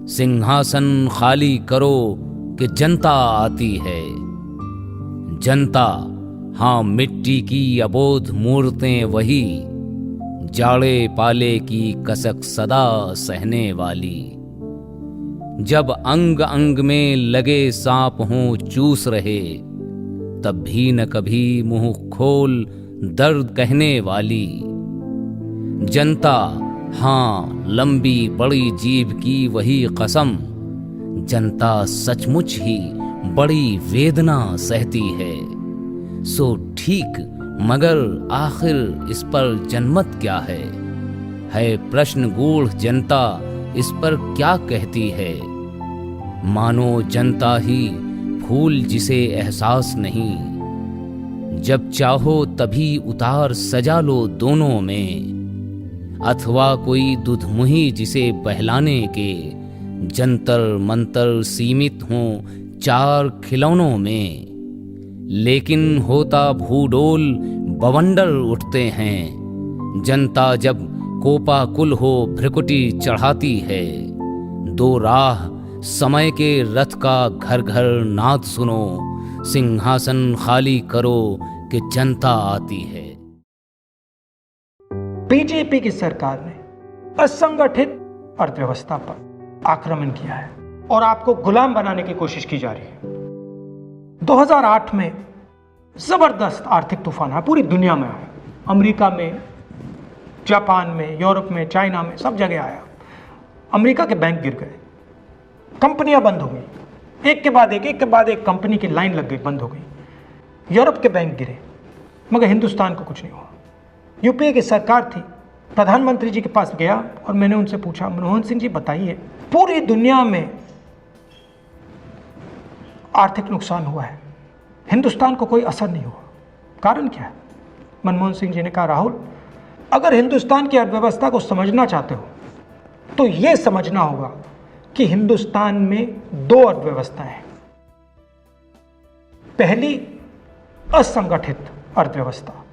सिंहासन खाली करो कि जनता आती है। जनता, हाँ, मिट्टी की अबोध मूर्तें वही, जाड़े पाले की कसक सदा सहने वाली। जब अंग अंग में लगे सांप हों चूस रहे, तब भी न कभी मुंह खोल दर्द कहने वाली। जनता, हाँ, लंबी बड़ी जीभ की वही कसम, जनता सचमुच ही बड़ी वेदना सहती है। सो ठीक, मगर आखिर इस पर जनमत क्या है प्रश्न गूढ़। जनता इस पर क्या कहती है? मानो जनता ही फूल जिसे एहसास नहीं, जब चाहो तभी उतार सजा लो दोनों में। अथवा कोई दुधमुही जिसे बहलाने के जंतर मंतर सीमित हों चार खिलौनों में। लेकिन होता भूडोल बवंडर उठते हैं, जनता जब कोपा कुल हो भ्रिकुटी चढ़ाती है। दो राह समय के रथ का घर घर नाद सुनो, सिंहासन खाली करो कि जनता आती है। बीजेपी की सरकार ने असंगठित अर्थव्यवस्था पर आक्रमण किया है और आपको गुलाम बनाने की कोशिश की जा रही है। 2008 में जबरदस्त आर्थिक तूफान आया, पूरी दुनिया में आया, अमेरिका में, जापान में, यूरोप में, चाइना में, सब जगह आया। अमेरिका के बैंक गिर गए, कंपनियां बंद हो गई, एक के बाद एक कंपनी की लाइन लग गई, बंद हो गई। यूरोप के बैंक गिरे, मगर हिंदुस्तान को कुछ नहीं हुआ। यूपीए की सरकार थी, प्रधानमंत्री जी के पास गया और मैंने उनसे पूछा, मनमोहन सिंह जी बताइए, पूरी दुनिया में आर्थिक नुकसान हुआ है, हिंदुस्तान को कोई असर नहीं हुआ, कारण क्या है? मनमोहन सिंह जी ने कहा, राहुल, अगर हिंदुस्तान की अर्थव्यवस्था को समझना चाहते हो तो यह समझना होगा कि हिंदुस्तान में दो अर्थव्यवस्थाएं हैं। पहली असंगठित अर्थव्यवस्था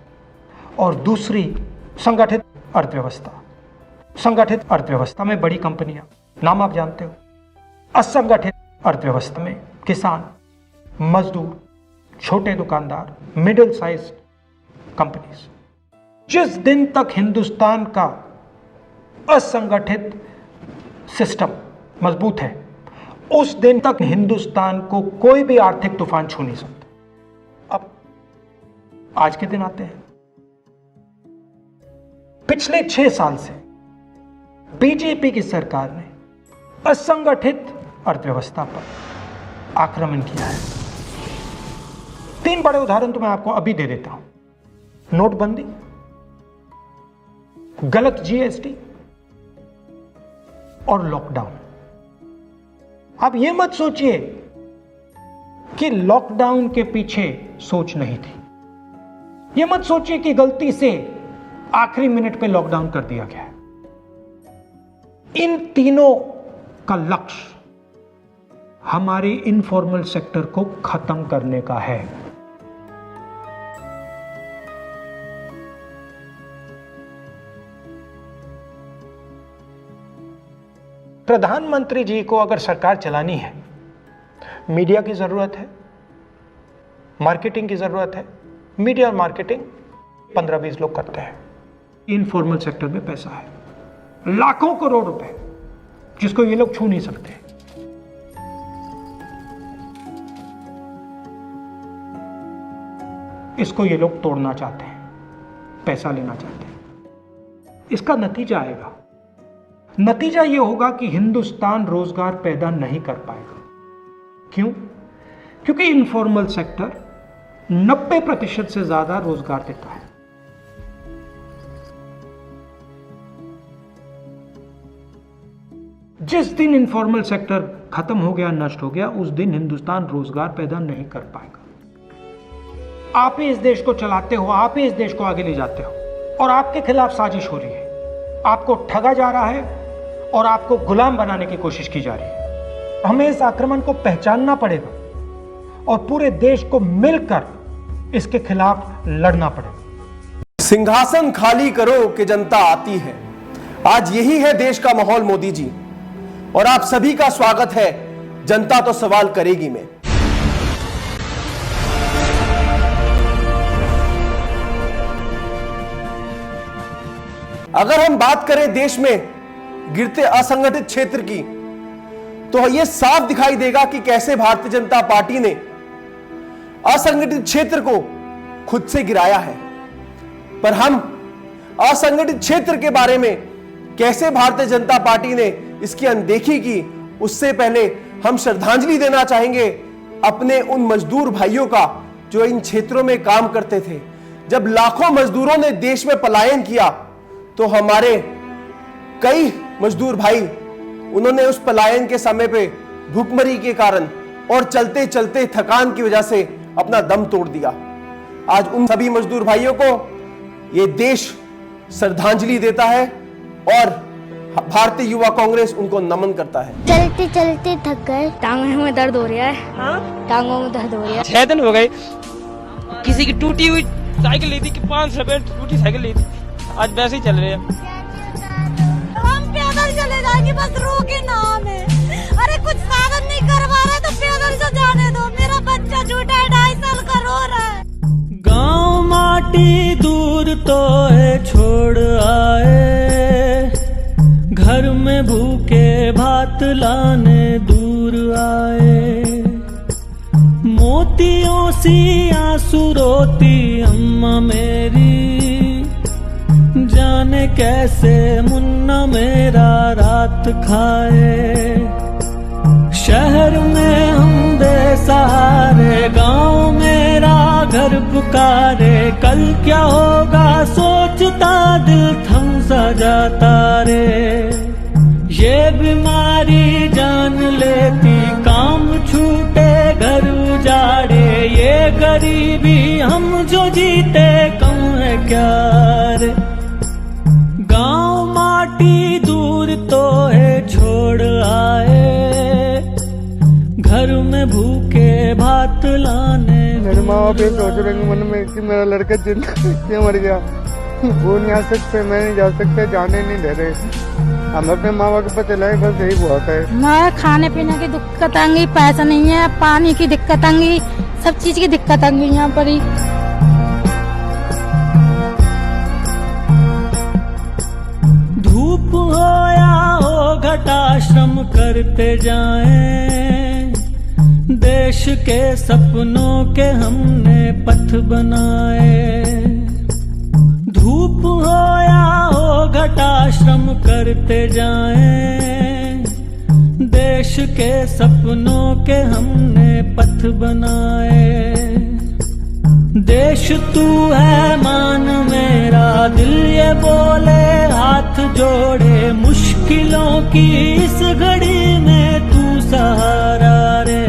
और दूसरी संगठित अर्थव्यवस्था। संगठित अर्थव्यवस्था में बड़ी कंपनियां, नाम आप जानते हो। असंगठित अर्थव्यवस्था में किसान, मजदूर, छोटे दुकानदार, मिडिल साइज कंपनीज। जिस दिन तक हिंदुस्तान का असंगठित सिस्टम मजबूत है, उस दिन तक हिंदुस्तान को कोई भी आर्थिक तूफान छू नहीं सकता। अब आज के दिन आते हैं। पिछले 6 साल से बीजेपी की सरकार ने असंगठित अर्थव्यवस्था पर आक्रमण किया है। 3 बड़े उदाहरण तो मैं आपको अभी दे देता हूं। नोटबंदी, गलत जीएसटी और लॉकडाउन। आप यह मत सोचिए कि लॉकडाउन के पीछे सोच नहीं थी। यह मत सोचिए कि गलती से आखिरी मिनट पे लॉकडाउन कर दिया गया है। इन तीनों का लक्ष्य हमारे इनफॉर्मल सेक्टर को खत्म करने का है। प्रधानमंत्री जी को अगर सरकार चलानी है, मीडिया की जरूरत है, मार्केटिंग की जरूरत है। मीडिया और मार्केटिंग 15-20 लोग करते हैं। इनफॉर्मल सेक्टर में पैसा है, लाखों करोड़ रुपए, जिसको ये लोग छू नहीं सकते। इसको ये लोग तोड़ना चाहते हैं, पैसा लेना चाहते हैं। इसका नतीजा आएगा। नतीजा यह होगा कि हिंदुस्तान रोजगार पैदा नहीं कर पाएगा। क्यों? क्योंकि इनफॉर्मल सेक्टर 90% से ज्यादा रोजगार देता है। जिस दिन इनफॉर्मल सेक्टर खत्म हो गया, नष्ट हो गया, उस दिन हिंदुस्तान रोजगार पैदा नहीं कर पाएगा। आप ही इस देश को चलाते हो, आप ही इस देश को आगे ले जाते हो, और आपके खिलाफ साजिश हो रही है। आपको ठगा जा रहा है और आपको गुलाम बनाने की कोशिश की जा रही है। हमें इस आक्रमण को पहचानना पड़ेगा और पूरे देश को मिलकर इसके खिलाफ लड़ना पड़ेगा। सिंहासन खाली करो कि जनता आती है। आज यही है देश का माहौल मोदी जी। और आप सभी का स्वागत है जनता तो सवाल करेगी में। अगर हम बात करें देश में गिरते असंगठित क्षेत्र की, तो यह साफ दिखाई देगा कि कैसे भारतीय जनता पार्टी ने असंगठित क्षेत्र को खुद से गिराया है। पर हम असंगठित क्षेत्र के बारे में कैसे भारतीय जनता पार्टी ने इसकी अनदेखी की, उससे पहले हम श्रद्धांजलि देना चाहेंगे अपने उन मजदूर भाइयों का जो इन क्षेत्रों में काम करते थे। जब लाखों मजदूरों ने देश में पलायन किया तो हमारे कई मजदूर भाई, उन्होंने उस पलायन के समय पे भूखमरी के कारण और चलते चलते थकान की वजह से अपना दम तोड़ दिया। आज उन सभी मजदूर भाइयों को ये देश श्रद्धांजलि देता है और भारतीय युवा कांग्रेस उनको नमन करता है। चलते चलते थक गए, टांगों में दर्द हो रहा है। हाँ? टांगों में दर्द हो रहा है। 6 दिन हो गए। किसी की टूटी हुई साइकिल ली थी कि 500 रुपए टूटी साइकिल ली थी, आज वैसे ही चल रहे हैं। हम पैदल चले जाएंगे, बस रोके ना हमें। अरे कुछ साधन नहीं करवा रहे तो पैदल तो जाने दो। मेरा बच्चा झूठा है, 2.5 साल का, रो रहा है। गांव माटी दूर तो है छोड़ आए, घर में भूखे भात लाने दूर आए। मोतियों सी आंसू रोती अम्मा मेरी, जाने कैसे मुन्ना मेरा रात खाए। शहर में हम बेसहारे, गांव मेरा घर पुकारे। कल क्या होगा सोचता दिल थम सा जाता रे। ये बीमारी जान लेती, काम छूटे घर उजाड़े। ये गरीबी हम जो जीते कम है क्या रे। गांव माटी दूर तो है छोड़ आए, घर में भूखे भात लाने। मेरे माँ बाप ये सोच रहे हैं मन में कि मेरा लड़का जिंदा क्यों मर गया। वो नहीं आ सकते, मैं नहीं जा सकते, जाने नहीं दे रहे। हम अपने माँ बाप के पता चलाए, बस यही बहुत है। मैं खाने पीने की दिक्कत आएंगी, पैसा नहीं है, पानी की दिक्कत आएंगी, सब चीज की दिक्कत आएंगी यहाँ पर ही। धूप हो या हो घटा श्रम करते जाएं, देश के सपनों के हमने पथ बनाए। धूप हो या हो घटा श्रम करते जाएं, देश के सपनों के हमने पथ बनाए। देश तू है मान मेरा, दिल ये बोले हाथ जोड़े। मुश्किलों की इस घड़ी में तू सहारा रे।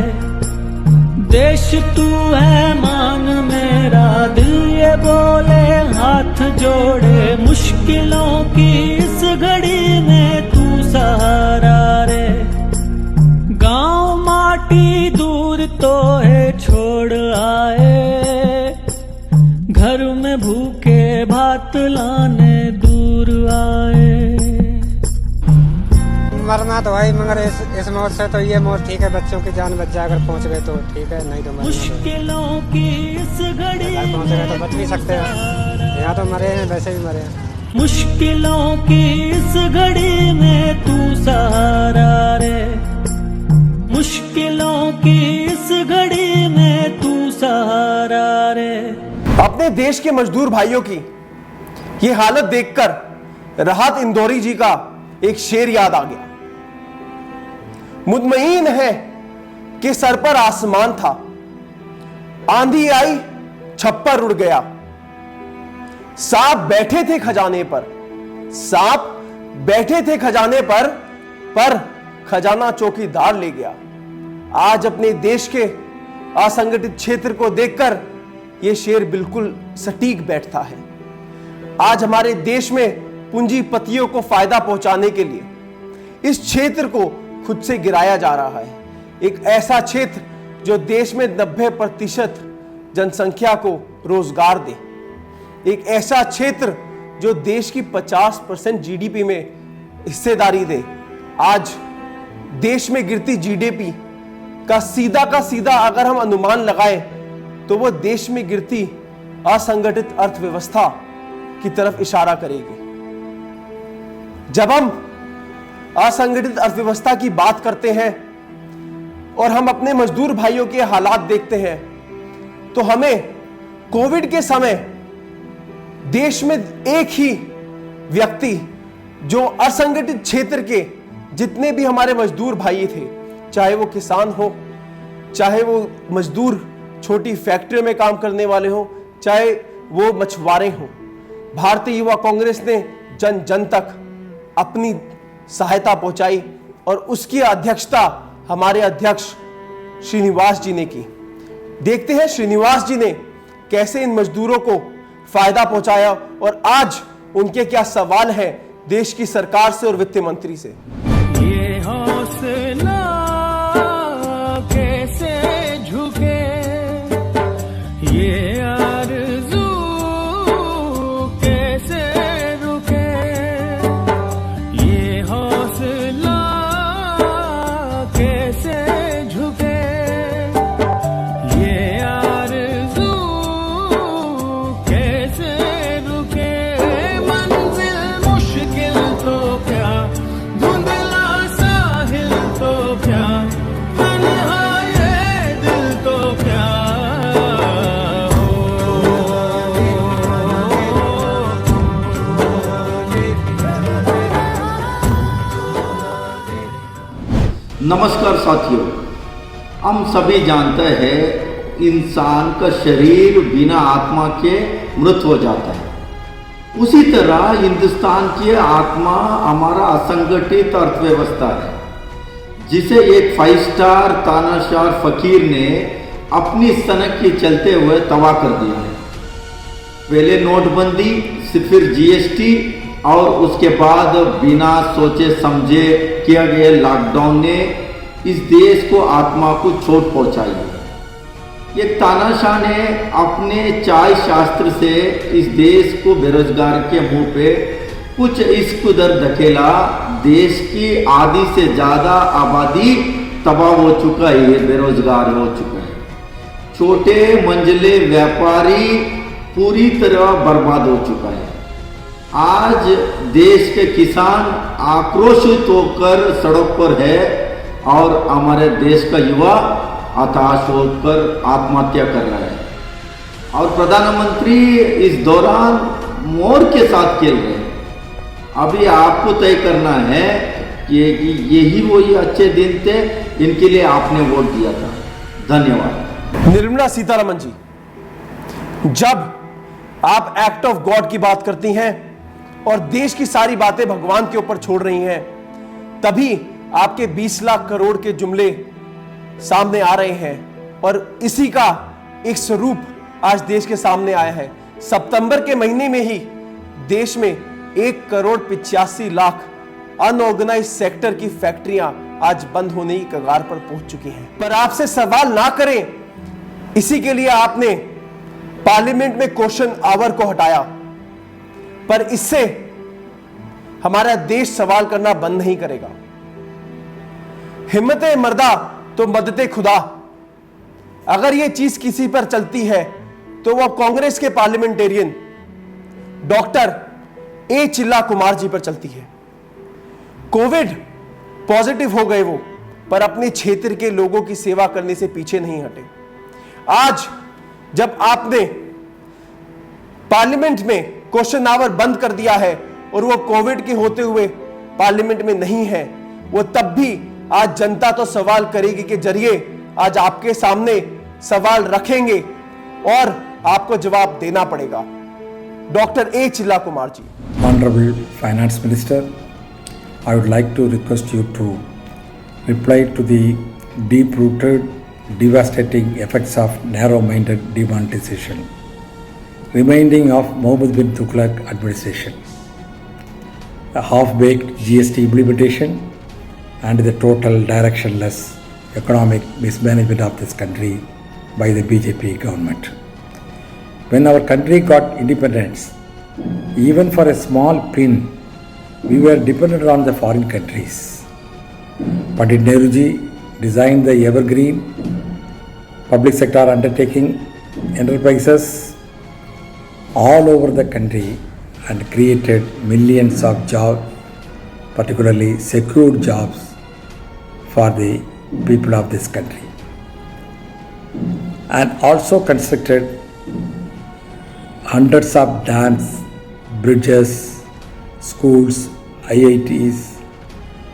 देश तू है मान मेरा, दिल ये बोले हाथ जोड़े। मुश्किलों की इस घड़ी में तू सहारा रे। गांव माटी दूर तो है छोड़ आए, घर में भूखे भात लाने दूर आए। मरना तो है मगर इस मौत से तो ये मौत ठीक है, बच्चों की जान बच जाए। अगर पहुँच गए तो ठीक है, नहीं तो मुश्किलों की इस घड़ी पहुँच गए तो बच भी सकते हैं। यहाँ तो मरे हैं, वैसे भी मरे हैं। मुश्किलों की इस घड़ी में तू सहारा रे। मुश्किलों की इस घड़ी में तू सहारा रे। अपने देश के मजदूर भाइयों की ये हालत देखकर राहत इंदौरी जी का एक शेर याद आ गया। मुतमईन है कि सर पर आसमान था, आंधी आई छप्पर उड़ गया। सांप बैठे थे खजाने पर, सांप बैठे थे खजाने पर खजाना चौकीदार ले गया। आज अपने देश के असंगठित क्षेत्र को देखकर यह शेर बिल्कुल सटीक बैठता है। आज हमारे देश में पूंजीपतियों को फायदा पहुंचाने के लिए इस क्षेत्र को खुद से गिराया जा रहा है। एक ऐसा क्षेत्र जो देश में 90% जनसंख्या को रोजगार दे, एक ऐसा क्षेत्र जो देश की 50% जीडीपी में हिस्सेदारी दे। आज देश में गिरती जीडीपी का सीधा अगर हम अनुमान लगाएं तो वो देश में गिरती असंगठित अर्थव्यवस्था की तरफ इशारा करेगी। जब हम असंगठित अर्थव्यवस्था की बात करते हैं और हम अपने मजदूर भाइयों के हालात देखते हैं तो हमें कोविड के समय देश में एक ही व्यक्ति जो असंगठित क्षेत्र के जितने भी हमारे मजदूर भाई थे, चाहे वो किसान हो, चाहे वो मजदूर छोटी फैक्ट्रियों में काम करने वाले हो, चाहे वो मछुआरे हो, भारतीय युवा कांग्रेस ने जन जन तक अपनी सहायता पहुंचाई और उसकी अध्यक्षता हमारे अध्यक्ष श्रीनिवास जी ने की। देखते हैं श्रीनिवास जी ने कैसे इन मजदूरों को फायदा पहुंचाया और आज उनके क्या सवाल है देश की सरकार से और वित्त मंत्री से। ये हौसला कैसे झुके, ये आरज़ू कैसे रुके, ये हौसला कैसे झुके, ये आरज़ू कैसे रुके। मंजिल मुश्किल तो क्या, धुंधला साहिल तो क्या, तन्हा ये दिल तो क्या नमस्कार साथियों, हम सभी जानते हैं इंसान का शरीर बिना आत्मा के मृत हो जाता है। उसी तरह हिंदुस्तान की आत्मा हमारा असंगठित अर्थव्यवस्था है, जिसे एक 5 स्टार तानाशाह फकीर ने अपनी सनक के चलते हुए तबाह कर दिया है। पहले नोटबंदी, फिर जीएसटी और उसके बाद बिना सोचे समझे किया गया लॉकडाउन ने इस देश को आत्मा को चोट पहुंचाई है। एक तानाशाह ने अपने चाय शास्त्र से इस देश को बेरोजगार के मुंह पे कुछ इश्क उधर धकेला। देश की आधी से ज्यादा आबादी तबाह हो चुका है, बेरोजगार हो चुका है। छोटे मंजिले व्यापारी पूरी तरह बर्बाद हो चुका है। आज देश के किसान आक्रोशित होकर सड़क पर है और हमारे देश का युवा हताश होकर आत्महत्या कर रहा है और प्रधानमंत्री इस दौरान मोर के साथ खेल रहे हैं। अभी आपको तय करना है कि यही वही अच्छे दिन थे, इनके लिए आपने वोट दिया था। धन्यवाद। निर्मला सीतारमण जी, जब आप एक्ट ऑफ गॉड की बात करती हैं और देश की सारी बातें भगवान के ऊपर छोड़ रही हैं, तभी आपके 20 लाख करोड़ के जुमले सामने आ रहे हैं और इसी का एक स्वरूप आज देश के सामने आया है। सितंबर के महीने में ही देश में 1,85,00,000 अनऑर्गेनाइज सेक्टर की फैक्ट्रियां आज बंद होने की कगार पर पहुंच चुकी हैं। पर आपसे सवाल ना करें, इसी के लिए आपने पार्लियामेंट में क्वेश्चन आवर को हटाया, पर इससे हमारा देश सवाल करना बंद नहीं करेगा। हिम्मते मर्दा तो मददे खुदा, अगर यह चीज किसी पर चलती है तो वह कांग्रेस के पार्लियामेंटेरियन डॉक्टर ए चिल्ला कुमार जी पर चलती है। कोविड पॉजिटिव हो गए वो, पर अपने क्षेत्र के लोगों की सेवा करने से पीछे नहीं हटे। आज जब आपने पार्लियामेंट में क्वेश्चन आवर बंद कर दिया है और वो कोविड के होते हुए पार्लियामेंट में नहीं है, वो तब भी आज जनता तो सवाल करेगी के जरिए आज आपके सामने सवाल रखेंगे और आपको जवाब देना पड़ेगा। डॉक्टर ए चिल्ला Kumar ji. Honorable Finance Minister, I would like to request you to reply to the deep-rooted, devastating effects of narrow-minded demonetization, remaining of Mohammed bin Tughlaq administration, a half-baked GST implementation, and the total directionless economic mismanagement of this country by the BJP government. When our country got independence, even for a small pin, we were dependent on the foreign countries. Pandit Nehruji designed the evergreen public sector undertaking enterprises all over the country and created millions of jobs, particularly secured jobs for the people of this country, and also constructed hundreds of dams, bridges, schools, IITs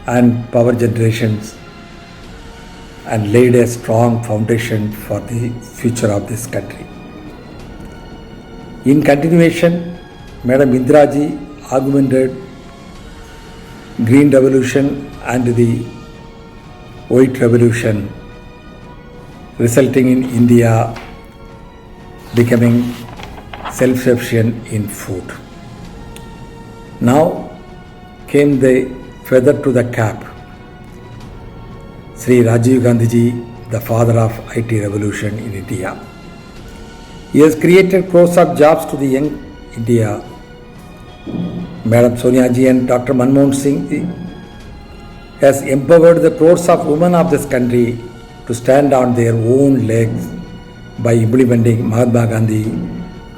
and power generations, and laid a strong foundation for the future of this country. In continuation, Madam Indira Ji augmented Green Revolution and the White Revolution, resulting in India becoming self-sufficient in food. Now came the feather to the cap. Sri Rajiv Gandhi Ji, the father of IT revolution in India. He has created crores of jobs to the young India. Madam Sonia Ji and Dr. Manmohan Singh Ji has empowered the crores of women of this country to stand on their own legs by implementing Mahatma Gandhi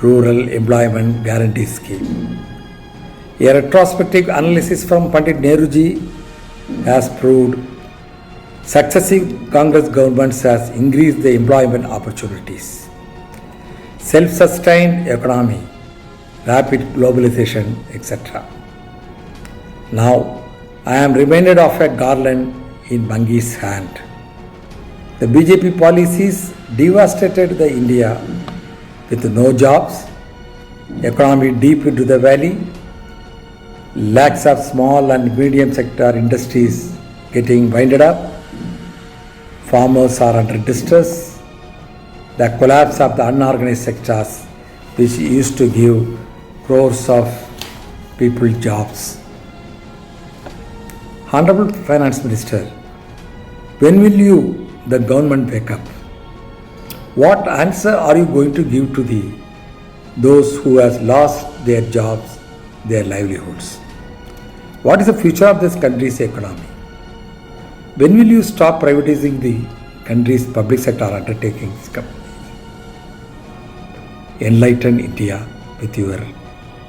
Rural Employment Guarantee Scheme. A retrospective analysis from Pandit Nehru Ji has proved successive Congress governments has increased the employment opportunities. Self-sustained economy, rapid globalization, etc. Now, I am reminded of a garland in Bangi's hand. The BJP policies devastated the India with no jobs, economy deep into the valley, lakhs of small and medium sector industries getting winded up, farmers are under distress, the collapse of the unorganized sectors which used to give crores of people jobs. Honorable Finance Minister, when will you, the government, wake up? What answer are you going to give to those who has lost their jobs, their livelihoods? What is the future of this country's economy? When will you stop privatizing the country's public sector undertakings? Enlighten India with your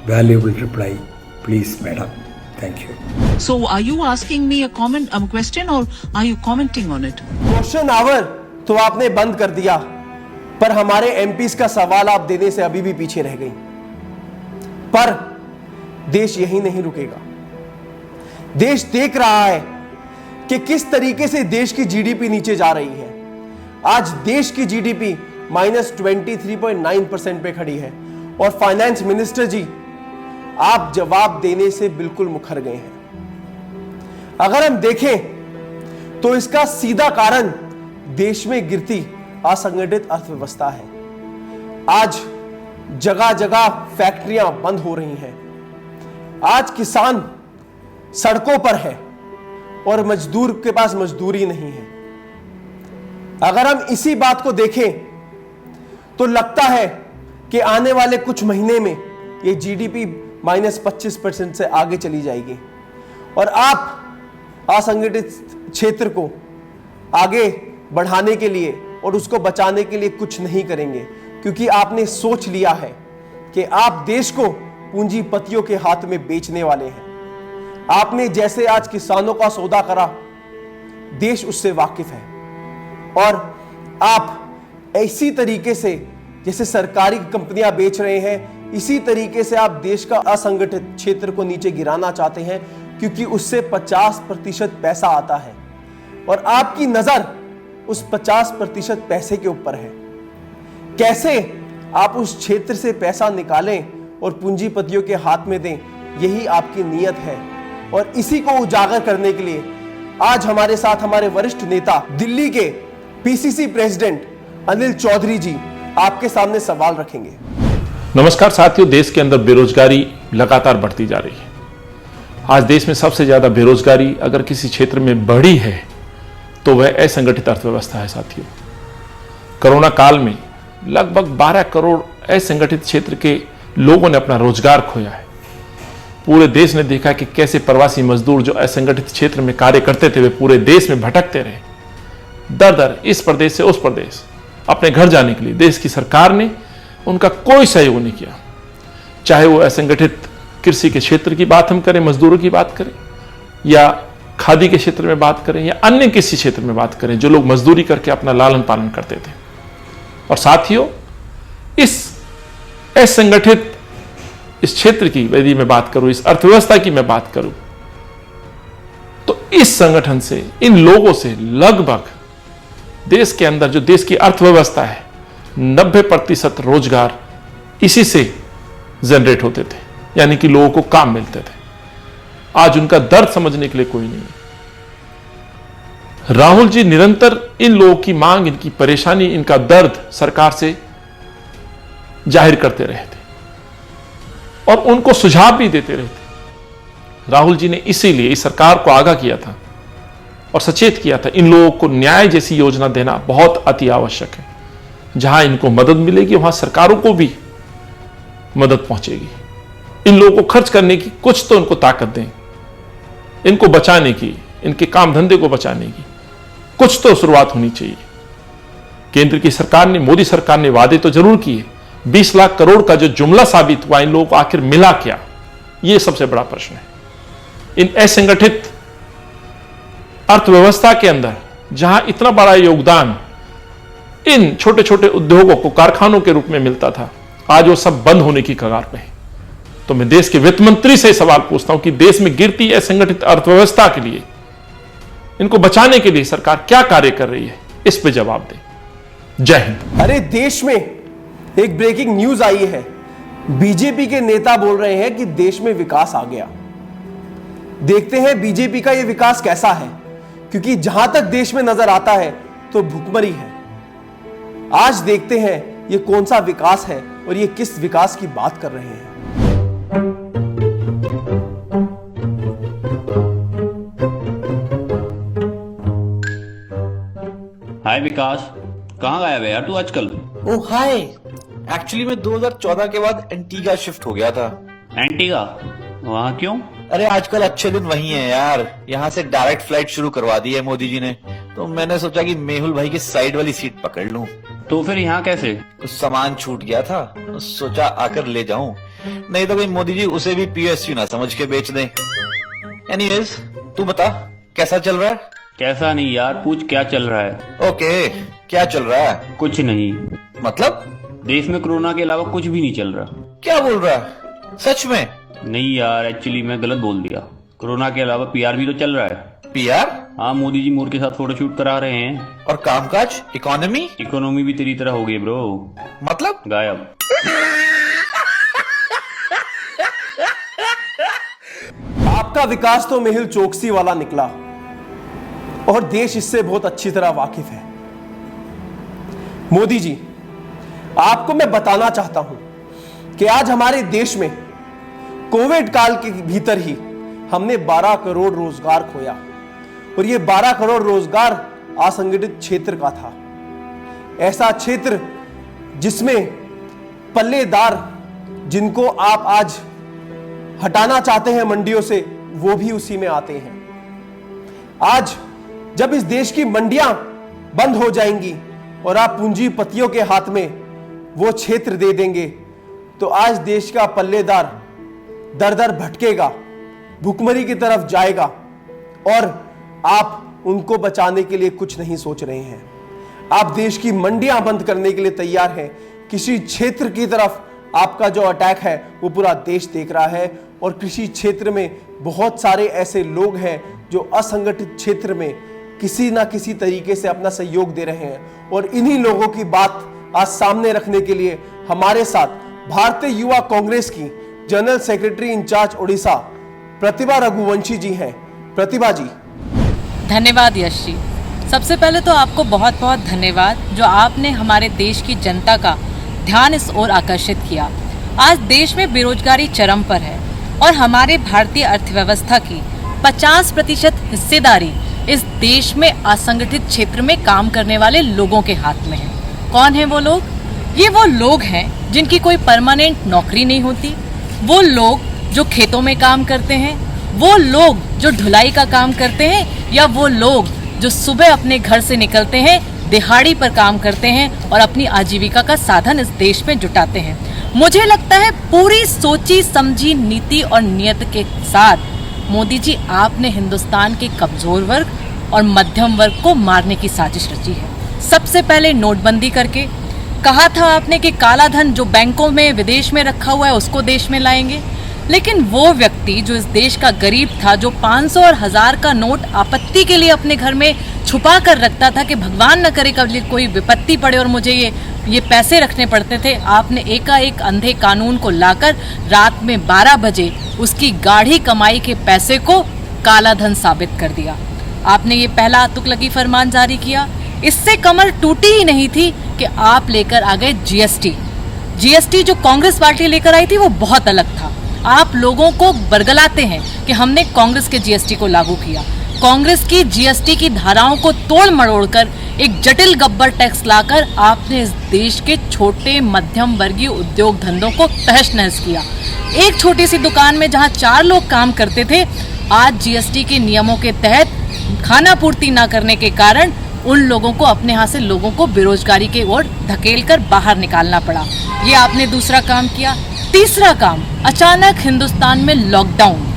valuable reply, please, madam. Thank you. So, are you asking me a question, or are you commenting on it? Question hour तो आपने बंद कर दिया, पर हमारे MPs का सवाल आप देने से अभी भी पीछे रह गई। पर देश यही नहीं रुकेगा। देश देख रहा है कि किस तरीके से देश की जीडीपी नीचे जा रही है। आज देश की जीडीपी -23.9% पे खड़ी है और फाइनेंस मिनिस्टर जी, आप जवाब देने से बिल्कुल मुकर गए हैं। अगर हम देखें तो इसका सीधा कारण देश में गिरती असंगठित अर्थव्यवस्था है। आज जगह जगह फैक्ट्रियां बंद हो रही हैं। आज किसान सड़कों पर है और मजदूर के पास मजदूरी नहीं है। अगर हम इसी बात को देखें तो लगता है कि आने वाले कुछ महीने में ये जीडीपी -25% से आगे चली जाएगी और आप असंगठित क्षेत्र को आगे बढ़ाने के लिए और उसको बचाने के लिए कुछ नहीं करेंगे, क्योंकि आपने सोच लिया है कि आप देश को पूंजीपतियों के हाथ में बेचने वाले हैं। आपने जैसे आज किसानों का सौदा करा, देश उससे वाकिफ है और आप इसी तरीके से जैसे सरकारी कंपनियां बेच रहे हैं, इसी तरीके से आप देश का असंगठित क्षेत्र को नीचे गिराना चाहते हैं, क्योंकि उससे 50% पैसा आता है और आपकी नजर उस 50% पैसे के ऊपर है। कैसे आप उस क्षेत्र से पैसा निकालें और पूंजीपतियों के हाथ में दें, यही आपकी नीयत है। और इसी को उजागर करने के लिए आज हमारे साथ हमारे वरिष्ठ नेता, दिल्ली के पीसीसी प्रेसिडेंट अनिल चौधरी जी आपके सामने सवाल रखेंगे। नमस्कार साथियों, देश के अंदर बेरोजगारी लगातार बढ़ती जा रही है। आज देश में सबसे ज्यादा बेरोजगारी अगर किसी क्षेत्र में बढ़ी है तो वह असंगठित अर्थव्यवस्था है। साथियों, कोरोना काल में लगभग 12 करोड़ असंगठित क्षेत्र के लोगों ने अपना रोजगार खोया है। पूरे देश ने देखा कि कैसे प्रवासी मजदूर जो असंगठित क्षेत्र में कार्य करते थे वे पूरे देश में भटकते रहे, दर दर इस प्रदेश से उस प्रदेश अपने घर जाने के लिए। देश की सरकार ने उनका कोई सहयोग नहीं किया। चाहे वो असंगठित कृषि के क्षेत्र की बात हम करें, मजदूरों की बात करें, या खादी के क्षेत्र में बात करें, या अन्य किसी क्षेत्र में बात करें, जो लोग मजदूरी करके अपना लालन पालन करते थे। और साथियों, इस असंगठित इस क्षेत्र की यदि मैं बात करूं, इस अर्थव्यवस्था की मैं बात करूं, तो इस संगठन से, इन लोगों से लगभग देश के अंदर जो देश की अर्थव्यवस्था है 90% रोजगार इसी से जनरेट होते थे, यानी कि लोगों को काम मिलते थे। आज उनका दर्द समझने के लिए कोई नहीं है। राहुल जी निरंतर इन लोगों की मांग, इनकी परेशानी, इनका दर्द सरकार से जाहिर करते रहे थे और उनको सुझाव भी देते रहे थे। राहुल जी ने इसीलिए इस सरकार को आगाह किया था और सचेत किया था, इन लोगों को न्याय जैसी योजना देना बहुत अति आवश्यक है। जहां इनको मदद मिलेगी वहां सरकारों को भी मदद पहुंचेगी। इन लोगों को खर्च करने की कुछ तो इनको ताकत दें, इनको बचाने की, इनके काम धंधे को बचाने की कुछ तो शुरुआत होनी चाहिए। केंद्र की सरकार ने, मोदी सरकार ने वादे तो जरूर किए, 20 लाख करोड़ का जो जुमला साबित हुआ, इन लोगों को आखिर मिला क्या, यह सबसे बड़ा प्रश्न है। इन असंगठित अर्थव्यवस्था के अंदर जहां इतना बड़ा योगदान इन छोटे छोटे उद्योगों को कारखानों के रूप में मिलता था, आज वो सब बंद होने की कगार पे है। तो मैं देश के वित्त मंत्री से सवाल पूछता हूं कि देश में गिरती असंगठित अर्थव्यवस्था के लिए, इनको बचाने के लिए सरकार क्या कार्य कर रही है, इस पे जवाब दें। जय हिंद। अरे देश में एक ब्रेकिंग न्यूज आई है। बीजेपी के नेता बोल रहे हैं कि देश में विकास आ गया। देखते हैं बीजेपी का यह विकास कैसा है, क्योंकि जहां तक देश में नजर आता है तो भुखमरी है। आज देखते हैं ये कौन सा विकास है और ये किस विकास की बात कर रहे हैं। हाय विकास, कहाँ गायब है यार तू आजकल? ओह हाय, एक्चुअली मैं 2014 के बाद एंटीगा शिफ्ट हो गया था। एंटीगा? वहाँ क्यों? अरे आजकल अच्छे दिन वही हैं यार। यहाँ से डायरेक्ट फ्लाइट शुरू करवा दी है मोदी जी ने, तो मैंने सोचा कि मेहुल भाई की साइड वाली सीट पकड़ लूं। तो फिर यहाँ कैसे? कुछ सामान छूट गया था, तो सोचा आकर ले जाऊं, नहीं तो कोई मोदी जी उसे भी PSU ना समझ के बेच दें। एनीवेज, तू बता कैसा चल रहा है? कैसा नहीं यार, पूछ क्या चल रहा है। ओके, क्या चल रहा है? कुछ नहीं। मतलब? देश में कोरोना के अलावा कुछ भी नहीं चल रहा। क्या बोल रहा है, सच में? नहीं यार, एक्चुअली मैं गलत बोल दिया। कोरोना के अलावा PR भी तो चल रहा है। PR? हाँ, मोदी जी मोर के साथ फोटोशूट करा रहे हैं। और कामकाज, इकोनॉमी? इकोनॉमी भी तेरी तरह हो गई ब्रो। मतलब? गायब। आपका विकास तो मेहुल चोकसी वाला निकला और देश इससे बहुत अच्छी तरह वाकिफ है। मोदी जी, आपको मैं बताना चाहता हूं कि आज हमारे देश में कोविड काल के भीतर ही हमने 12 करोड़ रोजगार खोया और ये 12 करोड़ रोजगार असंगठित क्षेत्र का था। ऐसा क्षेत्र जिसमें पल्लेदार, जिनको आप आज हटाना चाहते हैं मंडियों से, वो भी उसी में आते हैं। आज जब इस देश की मंडियां बंद हो जाएंगी और आप पूंजीपतियों के हाथ में वो क्षेत्र दे देंगे, तो आज देश का पल्लेदार दर दर भटकेगा, भुखमरी की तरफ जाएगा और आप उनको बचाने के लिए कुछ नहीं सोच रहे हैं। आप देश की मंडियां बंद करने के लिए तैयार हैं। किसी क्षेत्र की तरफ आपका जो अटैक है वो पूरा देश देख रहा है और कृषि क्षेत्र में बहुत सारे ऐसे लोग हैं जो असंगठित क्षेत्र में किसी ना किसी तरीके से अपना सहयोग दे रहे हैं। और इन्हीं लोगों की बात आज सामने रखने के लिए हमारे साथ भारतीय युवा कांग्रेस की जनरल सेक्रेटरी इंचार्ज ओडिशा प्रतिभा रघुवंशी जी हैं। प्रतिभा जी। धन्यवाद यश जी। सबसे पहले तो आपको बहुत बहुत धन्यवाद जो आपने हमारे देश की जनता का ध्यान इस ओर आकर्षित किया। आज देश में बेरोजगारी चरम पर है और हमारे भारतीय अर्थव्यवस्था की 50% हिस्सेदारी इस देश में असंगठित क्षेत्र में काम करने वाले लोगों के हाथ में है। कौन है वो लोग? ये वो लोग हैं जिनकी कोई परमानेंट नौकरी नहीं होती। वो लोग जो खेतों में काम करते हैं, वो लोग जो ढुलाई का काम करते हैं, या वो लोग जो सुबह अपने घर से निकलते हैं, दिहाड़ी पर काम करते हैं और अपनी आजीविका का साधन इस देश में जुटाते हैं। मुझे लगता है पूरी सोची समझी नीति और नियत के साथ मोदी जी आपने हिंदुस्तान के कमजोर वर्ग और मध्यम वर्ग को मारने की साजिश रची है। सबसे पहले नोटबंदी करके कहा था आपने कि काला धन जो बैंकों में विदेश में रखा हुआ है उसको देश में लाएंगे, लेकिन वो व्यक्ति जो इस देश का गरीब था, जो 500 और 1000 का नोट आपत्ति के लिए अपने घर में छुपा कर रखता था कि भगवान न करे कभी कोई विपत्ति पड़े और मुझे ये पैसे रखने पड़ते थे, आपने एकाएक अंधे कानून को लाकर रात में 12 बजे उसकी गाढ़ी कमाई के पैसे को काला धन साबित कर दिया। आपने ये पहला तुगलकी फरमान जारी किया। इससे कमर टूटी ही नहीं थी कि आप लेकर आ गए जीएसटी जो कांग्रेस पार्टी लेकर आई थी वो बहुत अलग था। आप लोगों को बरगलाते हैं कि हमने कांग्रेस के जीएसटी को लागू किया। कांग्रेस की जीएसटी की धाराओं को तोड़ मरोड़ कर एक जटिल गब्बर टैक्स लाकर आपने इस देश के छोटे मध्यम वर्गीय उद्योग धंधों को तहस नहस किया। एक छोटी सी दुकान में जहां 4 लोग काम करते थे, आज जीएसटी के नियमों के तहत खाना पूर्ति न करने के कारण उन लोगों को अपने यहाँ से लोगों को बेरोजगारी की ओर धकेल कर बाहर निकालना पड़ा। ये आपने दूसरा काम किया। तीसरा काम, अचानक हिंदुस्तान में लॉकडाउन।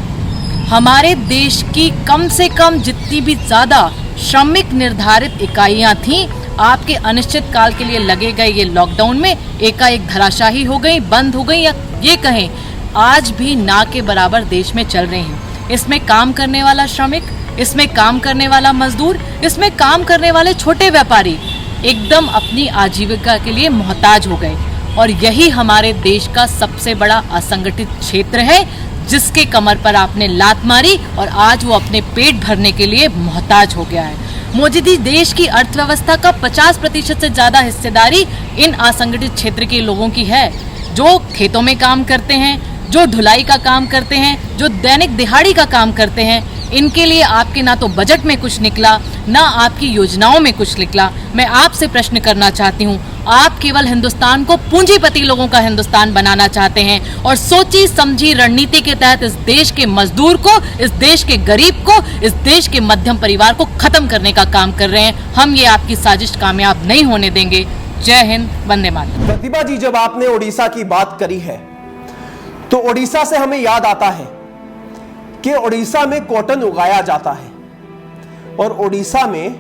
हमारे देश की कम से कम जितनी भी ज्यादा श्रमिक निर्धारित इकाइयां थीं, आपके अनिश्चित काल के लिए लगे गए ये लॉकडाउन में एकाएक धराशाही हो गई, बंद हो गई, या ये कहें आज भी ना के बराबर देश में चल रही हैं। इसमें काम करने वाला श्रमिक, इसमें काम करने वाला मजदूर, इसमें काम करने वाले छोटे व्यापारी एकदम अपनी आजीविका के लिए मोहताज हो गए। और यही हमारे देश का सबसे बड़ा असंगठित क्षेत्र है, जिसके कमर पर आपने लात मारी और आज वो अपने पेट भरने के लिए मोहताज हो गया है। मोदी जी, देश की अर्थव्यवस्था का 50% से ज्यादा हिस्सेदारी इन असंगठित क्षेत्र के लोगों की है, जो खेतों में काम करते हैं, जो ढुलाई का काम करते हैं, जो दैनिक दिहाड़ी का काम करते हैं। इनके लिए आपके ना तो बजट में कुछ निकला, ना आपकी योजनाओं में कुछ निकला। मैं आपसे प्रश्न करना चाहती हूँ, आप केवल हिंदुस्तान को पूंजीपति लोगों का हिंदुस्तान बनाना चाहते हैं और सोची समझी रणनीति के तहत इस देश के मजदूर को, इस देश के गरीब को, इस देश के मध्यम परिवार को खत्म करने का काम कर रहे हैं। हम ये आपकी साजिश कामयाब नहीं होने देंगे। जय हिंद, वंदे मातरम। प्रतिभा जी, जब आपने ओडिशा की बात करी है तो ओडिशा से हमें याद आता है कि ओडिशा में कॉटन उगाया जाता है और ओडिशा में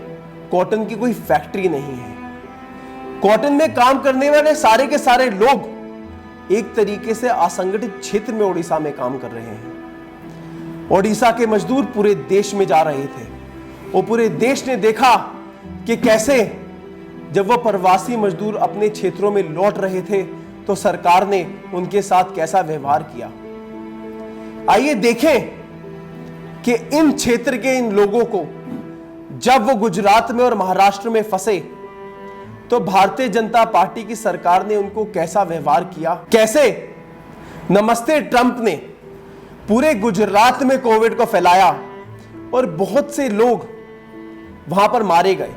कॉटन की कोई फैक्ट्री नहीं है। कॉटन में काम करने वाले सारे के सारे लोग एक तरीके से असंगठित क्षेत्र में ओडिशा में काम कर रहे हैं। ओडिशा के मजदूर पूरे देश में जा रहे थे। वो पूरे देश ने देखा कि कैसे जब वो प्रवासी मजदूर अपने क्षेत्रों में लौट रहे थे तो सरकार ने उनके साथ कैसा व्यवहार किया। आइए देखें कि इन क्षेत्र के इन लोगों को जब वो गुजरात में और महाराष्ट्र में फंसे तो भारतीय जनता पार्टी की सरकार ने उनको कैसा व्यवहार किया। कैसे नमस्ते ट्रंप ने पूरे गुजरात में कोविड को फैलाया और बहुत से लोग वहां पर मारे गए।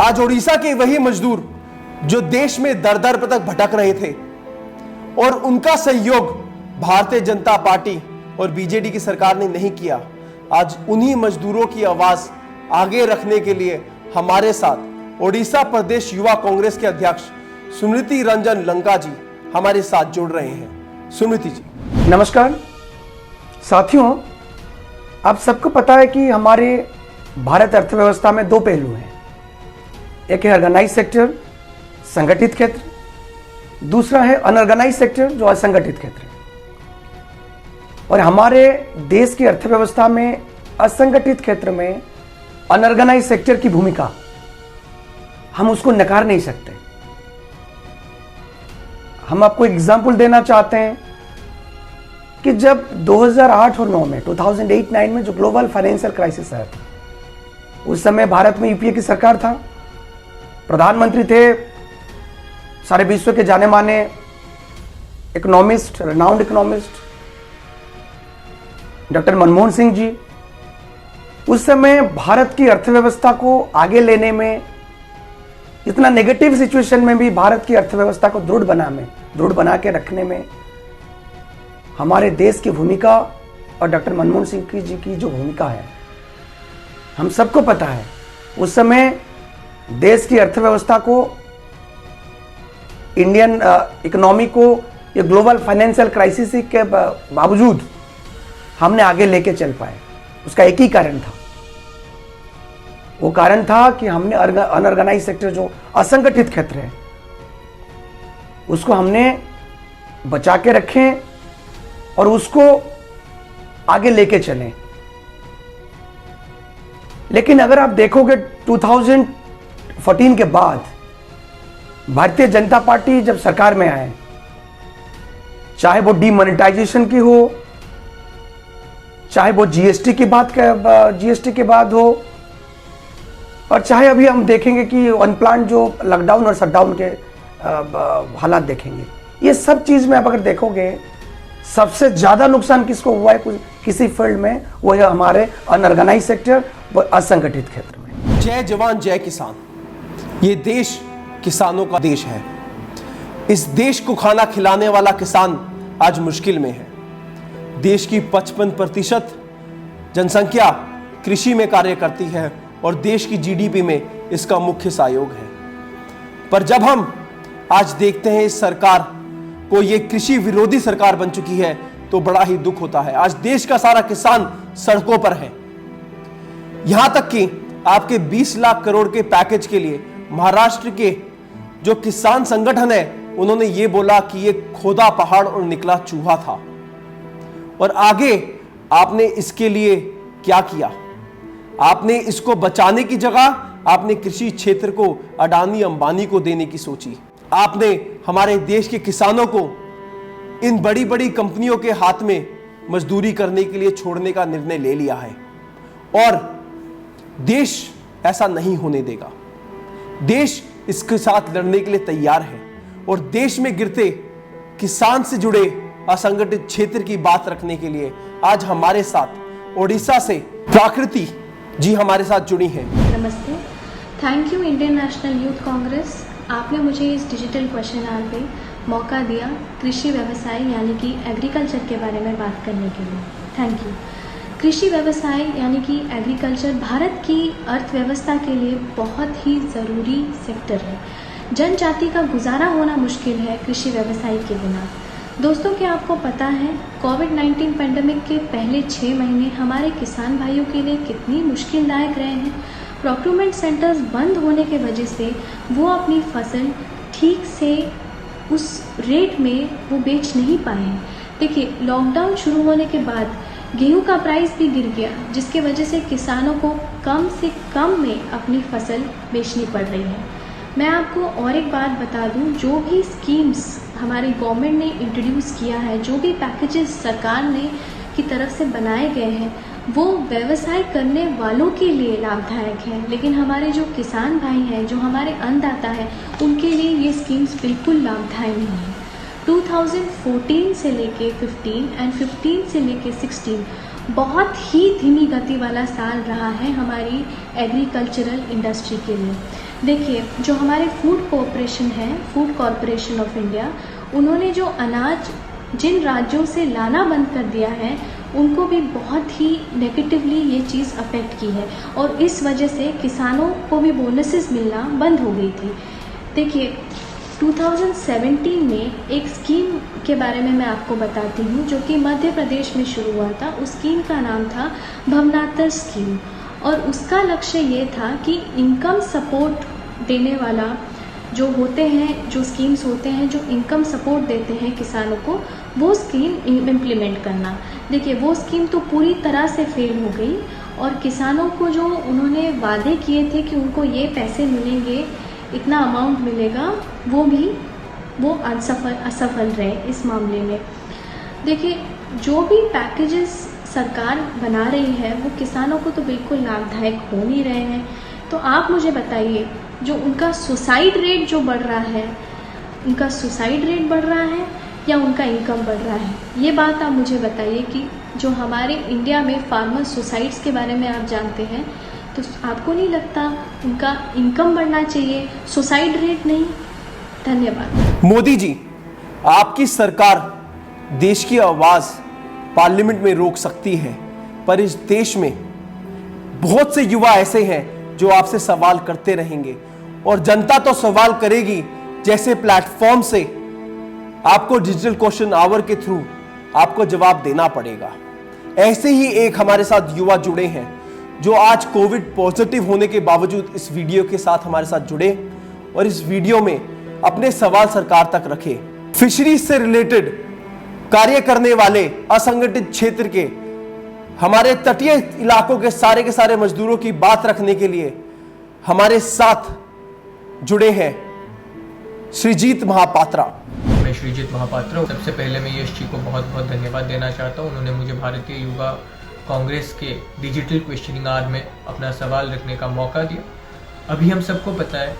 आज ओडिशा के वही मजदूर जो देश में दर दर तक भटक रहे थे और उनका सहयोग भारतीय जनता पार्टी और बीजेडी की सरकार ने नहीं किया, आज उन्हीं मजदूरों की आवाज आगे रखने के लिए हमारे साथ ओडिशा प्रदेश युवा कांग्रेस के अध्यक्ष स्मृति रंजन लंका जी हमारे साथ जुड़ रहे हैं। स्मृति जी नमस्कार साथियों, आप सबको पता है कि हमारे भारत अर्थव्यवस्था में दो पहलू हैं। एक है ऑर्गेनाइज सेक्टर, संगठित क्षेत्र, दूसरा है अनऑर्गेनाइज सेक्टर जो असंगठित क्षेत्र है। और हमारे देश की अर्थव्यवस्था में असंगठित क्षेत्र में अनऑर्गेनाइज सेक्टर की भूमिका हम उसको नकार नहीं सकते। हम आपको एग्जाम्पल देना चाहते हैं कि जब 2008 और 9 में 2008-9 में जो ग्लोबल फाइनेंशियल क्राइसिस आया था, उस समय भारत में यूपीए की सरकार था, प्रधानमंत्री थे सारे विश्व के जाने माने economist, renowned economist doctor Manmohan Singh ji. उस समय भारत की अर्थव्यवस्था को आगे लेने में, इतना नेगेटिव सिचुएशन में भी भारत की अर्थव्यवस्था को दृढ़ बना के रखने में हमारे देश की भूमिका और डॉक्टर मनमोहन सिंह जी की जो भूमिका है हम सबको पता है। उस समय देश की अर्थव्यवस्था को, इंडियन इकोनॉमी को ये ग्लोबल फाइनेंशियल क्राइसिस के बावजूद हमने आगे लेके चल पाए। उसका एक ही कारण था, वो कारण था कि हमने अनऑर्गेनाइज सेक्टर जो असंगठित क्षेत्र है उसको हमने बचा के रखें और उसको आगे लेके चलें। लेकिन अगर आप देखोगे 2014 के बाद भारतीय जनता पार्टी जब सरकार में आए, चाहे वो डीमोनेटाइजेशन की हो, चाहे वो जीएसटी की बाद हो, और चाहे अभी हम देखेंगे कि अनप्लान्ड जो लॉकडाउन और शटडाउन के हालात देखेंगे, ये सब चीज में आप अगर देखोगे सबसे ज्यादा नुकसान किसको हुआ है किसी फील्ड में, वो है हमारे अनऑर्गेनाइज सेक्टर व असंगठित क्षेत्र में। जय जवान जय किसान, ये देश किसानों का देश है। इस देश को खाना खिलाने वाला किसान आज मुश्किल में है। देश की 55% जनसंख्या कृषि में कार्य करती है और देश की जीडीपी में इसका मुख्य सहयोग है। पर जब हम आज देखते हैं इस सरकार को, ये कृषि विरोधी सरकार बन चुकी है, तो बड़ा ही दुख होता है। आज देश का सारा किसान सड़कों पर है। यहां तक कि आपके 20 लाख करोड़ के पैकेज के लिए महाराष्ट्र के जो किसान संगठन है, उन्होंने ये बोला कि ये खोदा पहाड़ और निकला चूहा था। और आगे आपने इसके लिए क्या किया? आपने इसको बचाने की जगह आपने कृषि क्षेत्र को अडानी अंबानी को देने की सोची। आपने हमारे देश के किसानों को इन बड़ी बड़ी कंपनियों के हाथ में मजदूरी करने के लिए छोड़ने का निर्णय ले लिया है और देश ऐसा नहीं होने देगा। देश इसके साथ लड़ने के लिए तैयार है और देश में गिरते किसान से जुड़े असंगठित क्षेत्र की बात रखने के लिए आज हमारे साथ ओडिशा से प्राकृति जी हमारे साथ जुड़ी हैं। नमस्ते, thank you Indian national youth Congress, आपने मुझे इस डिजिटल क्वेश्चन आवर पे मौका दिया कृषि व्यवसाय यानी कि एग्रीकल्चर के बारे में बात करने के लिए। Thank you. कृषि व्यवसाय यानी कि एग्रीकल्चर भारत की अर्थव्यवस्था के लिए बहुत ही ज़रूरी सेक्टर है। जनजाति का गुजारा होना मुश्किल है कृषि व्यवसाय के बिना। दोस्तों, क्या आपको पता है कोविड-19 पेंडेमिक के पहले 6 महीने हमारे किसान भाइयों के लिए कितनी मुश्किलदायक रहे हैं? प्रोक्योरमेंट सेंटर्स बंद होने के वजह से वो अपनी फसल ठीक से उस रेट में वो बेच नहीं पाए हैं। देखिए, लॉकडाउन शुरू होने के बाद गेहूं का प्राइस भी गिर गया, जिसके वजह से किसानों को कम से कम में अपनी फसल बेचनी पड़ रही है। मैं आपको और एक बात बता दूं, जो भी स्कीम्स हमारी गवर्नमेंट ने इंट्रोड्यूस किया है, जो भी पैकेजेस सरकार ने की तरफ से बनाए गए हैं, वो व्यवसाय करने वालों के लिए लाभदायक है, लेकिन हमारे जो किसान भाई हैं, जो हमारे अन्नदाता हैं, उनके लिए ये स्कीम्स बिल्कुल लाभदायक नहीं है। 2014 से लेके 15 एंड 15 से लेके 16 बहुत ही धीमी गति वाला साल रहा है हमारी एग्रीकल्चरल इंडस्ट्री के लिए। देखिए, जो हमारे फूड कॉरपोरेशन है, फूड कॉरपोरेशन ऑफ इंडिया, उन्होंने जो अनाज जिन राज्यों से लाना बंद कर दिया है उनको भी बहुत ही नेगेटिवली ये चीज़ अफेक्ट की है और इस वजह से किसानों को भी बोनसेस मिलना बंद हो गई थी। देखिए 2017 में एक स्कीम के बारे में मैं आपको बताती हूँ जो कि मध्य प्रदेश में शुरू हुआ था। उस स्कीम का नाम था भवनातर स्कीम और उसका लक्ष्य ये था कि इनकम सपोर्ट देने वाला जो होते हैं, जो स्कीम्स होते हैं जो इनकम सपोर्ट देते हैं किसानों को, वो स्कीम इम्प्लीमेंट करना। देखिए वो स्कीम तो पूरी तरह से फेल हो गई और किसानों को जो उन्होंने वादे किए थे कि उनको ये पैसे मिलेंगे, इतना अमाउंट मिलेगा, वो असफल रहे इस मामले में। देखिए जो भी पैकेजेस सरकार बना रही है वो किसानों को तो बिल्कुल लाभदायक हो नहीं रहे हैं। तो आप मुझे बताइए, जो उनका सुसाइड रेट जो बढ़ रहा है, उनका सुसाइड रेट बढ़ रहा है या उनका इनकम बढ़ रहा है? ये बात आप मुझे बताइए कि जो हमारे इंडिया में फार्मर सुसाइड्स के बारे में आप जानते हैं, तो आपको नहीं लगता उनका इनकम बढ़ना चाहिए, सुसाइड रेट नहीं? धन्यवाद। मोदी जी, आपकी सरकार देश की आवाज पार्लियामेंट में रोक सकती है, पर इस देश में बहुत से युवा ऐसे हैं जो आपसे सवाल करते रहेंगे और जनता तो सवाल करेगी। जैसे प्लेटफॉर्म से आपको डिजिटल क्वेश्चन आवर के थ्रू आपको जवाब देना पड़ेगा। ऐसे ही एक हमारे साथ युवा जुड़े हैं जो आज कोविड पॉजिटिव होने के बावजूद इस वीडियो के साथ हमारे साथ जुड़े और इस वीडियो में अपने सवाल सरकार तक रखे। फिशरीज से रिलेटेड कार्य करने वाले असंगठित क्षेत्र के हमारे तटीय इलाकों के सारे मजदूरों की बात रखने के लिए हमारे साथ जुड़े हैं श्रीजीत महापात्रा। मैं श्रीजीत महापात्रा। सबसे पहले मैं यश जी को बहुत बहुत धन्यवाद देना चाहता हूं। उन्होंने मुझे भारतीय युवा कांग्रेस के डिजिटल क्वेश्चनिंग आवर में अपना सवाल रखने का मौका दिया। अभी हम सबको पता है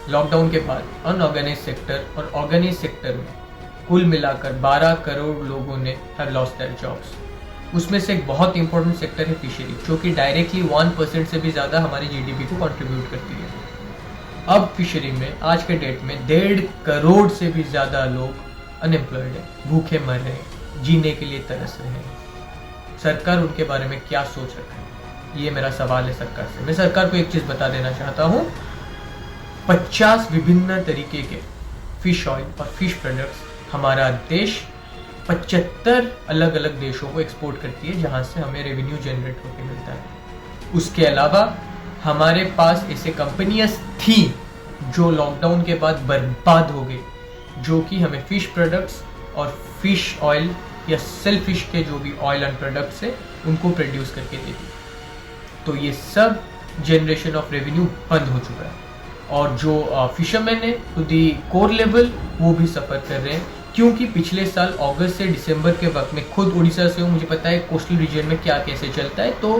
लॉकडाउन के बाद अनऑर्गेनाइज सेक्टर और ऑर्गेनाइज सेक्टर में कुल मिलाकर 12 करोड़ लोगों ने हैव लॉस्ट देयर जॉब्स। उसमें से एक बहुत इंपॉर्टेंट सेक्टर है फिशरी, जो कि डायरेक्टली 1% से भी ज़्यादा हमारे जीडीपी को कंट्रीब्यूट करती है। अब फिशरी में आज के डेट में 1.5 करोड़ से भी ज़्यादा लोग अनएम्प्लॉयड हैं, भूखे मर रहे हैं, जीने के लिए तरस रहे हैं। सरकार उनके बारे में क्या सोच रखा है, ये मेरा सवाल है सरकार से। मैं सरकार को एक चीज़ बता देना चाहता हूँ, 50 विभिन्न तरीके के फिश ऑयल और फिश प्रोडक्ट्स हमारा देश 75 अलग अलग देशों को एक्सपोर्ट करती है, जहाँ से हमें रेवेन्यू जनरेट होकर मिलता है। उसके अलावा हमारे पास ऐसे कंपनियां थी जो लॉकडाउन के बाद बर्बाद हो गई, जो कि हमें फिश प्रोडक्ट्स और फिश ऑयल या सेल्फ फिश के जो भी ऑयल एंड प्रोडक्ट्स है उनको प्रोड्यूस करके देती। तो ये सब जनरेशन ऑफ रेवेन्यू बंद हो चुका है और जो फिशरमैन है टू दी कोर लेवल वो भी सफ़र कर रहे हैं, क्योंकि पिछले साल अगस्त से दिसंबर के वक्त में खुद उड़ीसा से हूँ, मुझे पता है कोस्टल रीजन में क्या कैसे चलता है। तो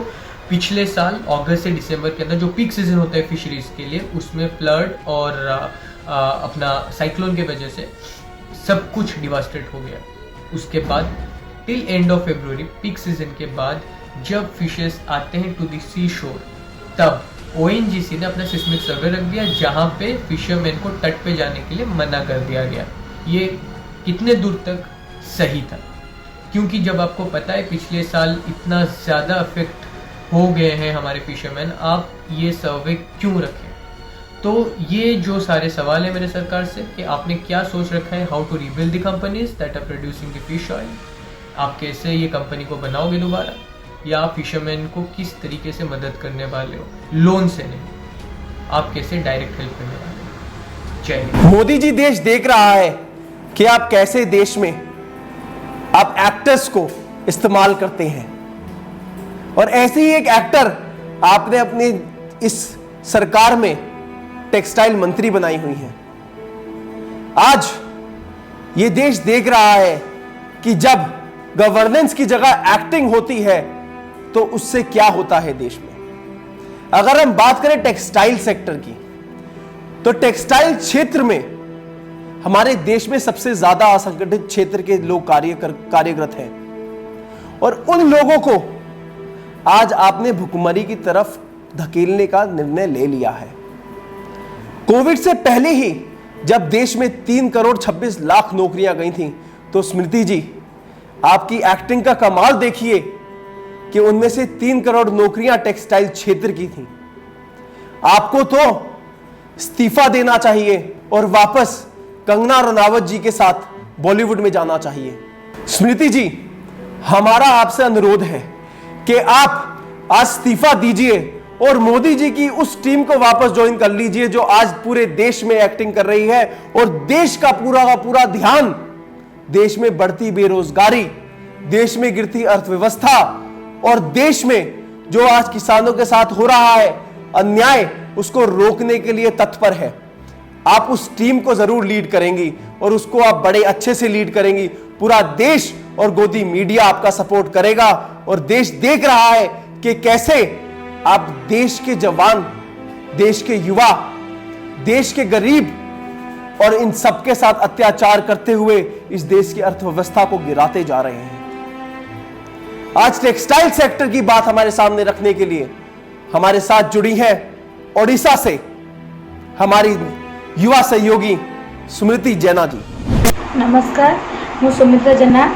पिछले साल अगस्त से दिसंबर के अंदर जो पीक सीजन होता है फिशरीज के लिए, उसमें फ्लड और अपना साइक्लोन के वजह से सब कुछ डिवास्टेड हो गया। उसके बाद till end of February peak season के बाद जब फिशेस आते हैं टू द सी शोर, तब ONGC ने अपना सिस्मिक सर्वे रख दिया, जहाँ पे फिशरमैन को तट पे जाने के लिए मना कर दिया गया। ये कितने दूर तक सही था, क्योंकि जब आपको पता है पिछले साल इतना ज़्यादा अफेक्ट हो गए हैं हमारे फिशरमैन, आप ये सर्वे क्यों रखें? तो ये जो सारे सवाल है मेरे सरकार से कि आपने क्या सोच रखा है, how to rebuild the companies that are producing the fish oil, आप कैसे ये कंपनी को बनाओगे दोबारा, या आप फिशरमैन को किस तरीके से मदद करने वाले हो, लोन से नहीं, आप कैसे डायरेक्ट हेल्प करने वाले हो? जय हिंद। मोदी जी, देश देख रहा है कि आप कैसे देश में आप एक्टर्स को इस्तेमाल करते हैं, और ऐसे ही एक एक्टर आपने अपनी इस सरकार में टेक्सटाइल मंत्री बनाई हुई हैं। आज ये देश देख रहा है कि जब गवर्नेंस की जगह एक्टिंग होती है तो उससे क्या होता है देश में। अगर हम बात करें टेक्सटाइल सेक्टर की, तो टेक्सटाइल क्षेत्र में हमारे देश में सबसे ज्यादा असंगठित क्षेत्र के लोग कार्यरत हैं, और उन लोगों को आज आपने भुखमरी की तरफ धकेलने का निर्णय ले लिया है। कोविड से पहले ही जब देश में 3 करोड़ 26 लाख नौकरियां गई थी, तो स्मृति जी, आपकी एक्टिंग का कमाल देखिए कि उनमें से 3 करोड़ नौकरियां टेक्सटाइल क्षेत्र की थी। आपको तो इस्तीफा देना चाहिए और वापस कंगना रनावत जी के साथ बॉलीवुड में जाना चाहिए। स्मृति जी, हमारा आपसे अनुरोध है कि आप आज इस्तीफा दीजिए और मोदी जी की उस टीम को वापस ज्वाइन कर लीजिए जो आज पूरे देश में एक्टिंग कर रही है और देश का पूरा ध्यान देश में बढ़ती बेरोजगारी, देश में गिरती अर्थव्यवस्था और देश में जो आज किसानों के साथ हो रहा है अन्याय, उसको रोकने के लिए तत्पर है। आप उस टीम को जरूर लीड करेंगी और उसको आप बड़े अच्छे से लीड करेंगी। पूरा देश और गोदी मीडिया आपका सपोर्ट करेगा और देश देख रहा है कि कैसे आप देश के जवान, देश के युवा, देश के गरीब और इन सबके साथ अत्याचार करते हुए इस देश की अर्थव्यवस्था को गिराते जा रहे हैं। आज टेक्सटाइल सेक्टर की बात हमारे सामने रखने के लिए हमारे साथ जुड़ी है ओडिशा से हमारी युवा सहयोगी स्मृति जेना जी। नमस्कार, मु सुमित्रा जेना।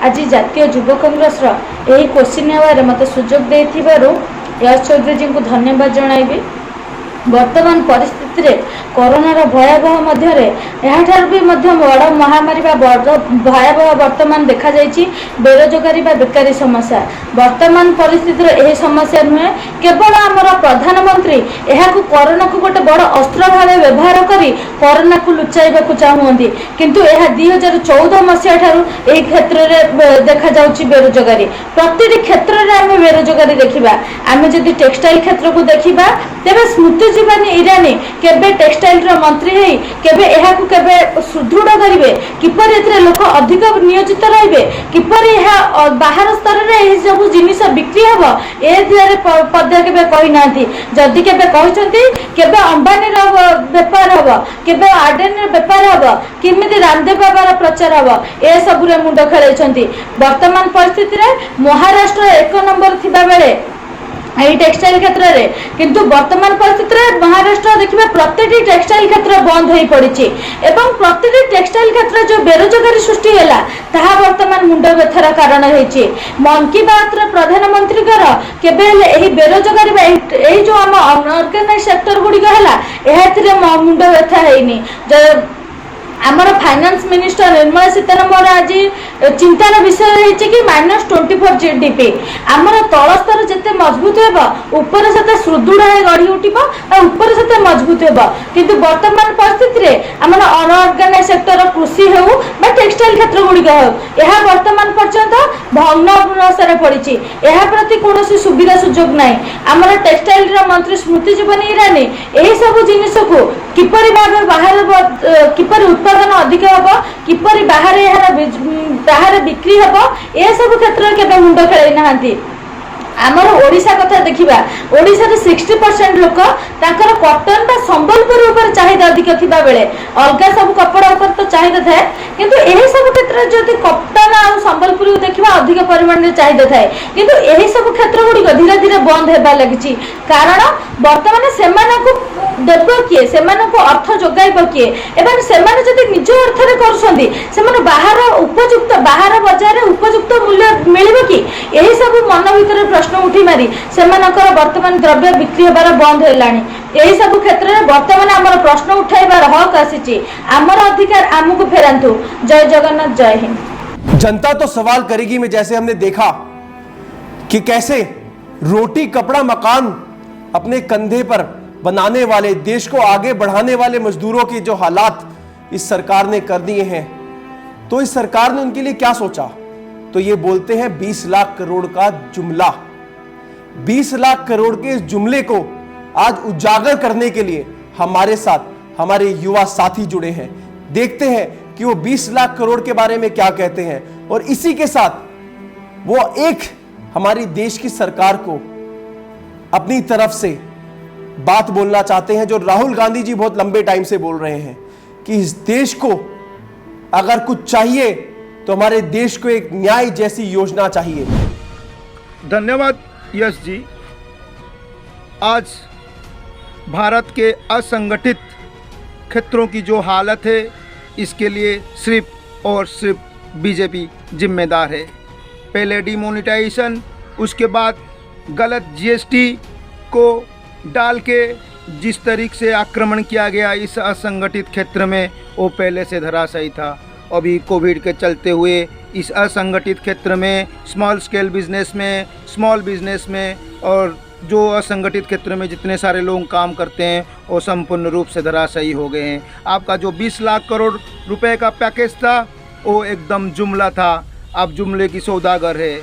आज जातीय युवा कांग्रेस यही क्वेश्चन आवर मत सुजोग देथिबारु यश चौधरी जी को धन्यवाद जणाइबी। वर्तमान परिस्थिति रे कोरोनार भयावह मध्य भी बड़ महामारी भयावह वर्तमान देखा जाइछि बेरोजगारी बेकारी समस्या। वर्तमान परिस्थिति यह समस्या नुहे, केवल आमर प्रधानमंत्री यह कोरोना को गोटे बड़ अस्त्र भाव व्यवहार करी कोरोना को लुचाइबा चाहूँगी, किंतु यह 2014 मसीहा यह क्षेत्र में देखा जाउछि बेरोजगारी। प्रति क्षेत्र में आम बेरोजगारी देखा, आम जदि टेक्सटाइल क्षेत्र को देखा तेरे स्मृति जीवानी ईरानी केबे टेक्सटाइल मंत्री है केबे यह केबे सुदृढ़ करेंगे, किपर एथिरे लोक अधिक नियोजित रहिबे, किपर यह बाहर स्तर में सब जिनिस बिक्री हम ए पद केबे कही नांती। जदि केबे कहचंती केबे अंबानी बेपार हम, केबे आडेन बेपार हम, किमिति रामदेव बाबार प्रचार हम, ए सबुरे मुंड खेलैछंती। वर्तमान परिस्थिति रे महाराष्ट्र 1 नंबर थिबा बेले यही टेक्सटाइल क्षेत्र में, किंतु वर्तमान परिस्थिति में महाराष्ट्र देखिए प्रत्येक टेक्सटाइल क्षेत्र बंद हो पड़ी एवं प्रत्येक टेक्सटाइल क्षेत्र जो बेरोजगारी सृष्टि है ताहा वर्तमान मुंड व्यथार कारण होइछि। मन की बात प्रधानमंत्री केबे बेरोजगारी यही जो आम अनऑर्गेनाइज सेक्टर गुड़िक है मुंड व्यथा है। आमर फाइनेंस मिनिस्टर निर्मला सीतारमण आज चिंतार विषय है कि -24 GDP आमर तल स्तर जिते मजबूत हो ऊपर से सुदृढ़ गढ़ी उठब ऊपर से मजबूत हो, किंतु वर्तमान परिस्थिति में आमर अनऑर्गेनाइज सेक्टर कृषि हो टेक्सटाइल क्षेत्र गुड़िक हो यह वर्तमान पर्यंत भग्नावशे पड़ी। यह प्रति कौन सुविधा सुजोग ना। आमर टेक्सटाइल मंत्री स्मृति जीवानी ईरानी यही सब जिनिस को किपरि भाव बाहर किपरि उत्पादन अधिक हम, किपरि बाहर बिक्री हम, ए सब क्षेत्र के मुंड खेल ना। आमर ओडिशा कथा देखिबा, ओडिशा रे 60% लोक ताकर कॉटन बा संबलपुर ऊपर चाहिदा अधिक थिबा बेले अलगा सब कपड़ा ऊपर तो चाहिदा थाए, किंतु एही सब क्षेत्र जति कॉटन आ संबलपुर देखिबा अधिक परिमाण रे चाहिदा थाए, किंतु एही सब क्षेत्र गुडी धीरे धीरे बंद हेबा लागिछि। कारण वर्तमान सेमानकु देबो किए, सेमानकु अर्थ जोगाइबो किए एवं सेमाने जति निज अर्थ रे करसंदी सेमाने बाहर उपयुक्त बाहर बाजार रे उपयुक्त मूल्य मिलिबो कि एही सब मन भीतर प्रश्न उठी मारी सेमानकर वर्तमान द्रव्य बिक्री होबार बंद हेलानी। यही सब क्षेत्र में वर्तमान आमर प्रश्न उठाइबार हक आसीछि, आमर अधिकार आमको फेरंतु। जय जगन्नाथ, जय हिंद। जनता तो सवाल करेगी में, जैसे हमने देखा कि कैसे रोटी कपड़ा मकान अपने कंधे पर बनाने वाले, देश को आगे बढ़ाने वाले मजदूरों के जो हालात इस सरकार ने कर दिए हैं, तो इस सरकार ने उनके लिए क्या सोचा? तो ये बोलते हैं 20 लाख करोड़ का जुमला। 20 लाख करोड़ के इस जुमले को आज उजागर करने के लिए हमारे साथ हमारे युवा साथी जुड़े हैं। देखते हैं कि वो 20 लाख करोड़ के बारे में क्या कहते हैं और इसी के साथ वो एक हमारी देश की सरकार को अपनी तरफ से बात बोलना चाहते हैं, जो राहुल गांधी जी बहुत लंबे टाइम से बोल रहे हैं कि इस देश को अगर कुछ चाहिए तो हमारे देश को एक न्याय जैसी योजना चाहिए। धन्यवाद यश जी। आज भारत के असंगठित क्षेत्रों की जो हालत है, इसके लिए सिर्फ और सिर्फ बीजेपी जिम्मेदार है। पहले डिमोनेटाइजेशन, उसके बाद गलत जीएसटी को डाल के जिस तरीके से आक्रमण किया गया इस असंगठित क्षेत्र में, वो पहले से धराशायी था। अभी कोविड के चलते हुए इस असंगठित क्षेत्र में, स्मॉल स्केल बिजनेस में, स्मॉल बिजनेस में और जो असंगठित क्षेत्र में जितने सारे लोग काम करते हैं वो संपूर्ण रूप से धराशायी हो गए हैं। आपका जो 20 लाख करोड़ रुपए का पैकेज था वो एकदम जुमला था। आप जुमले की सौदागर है।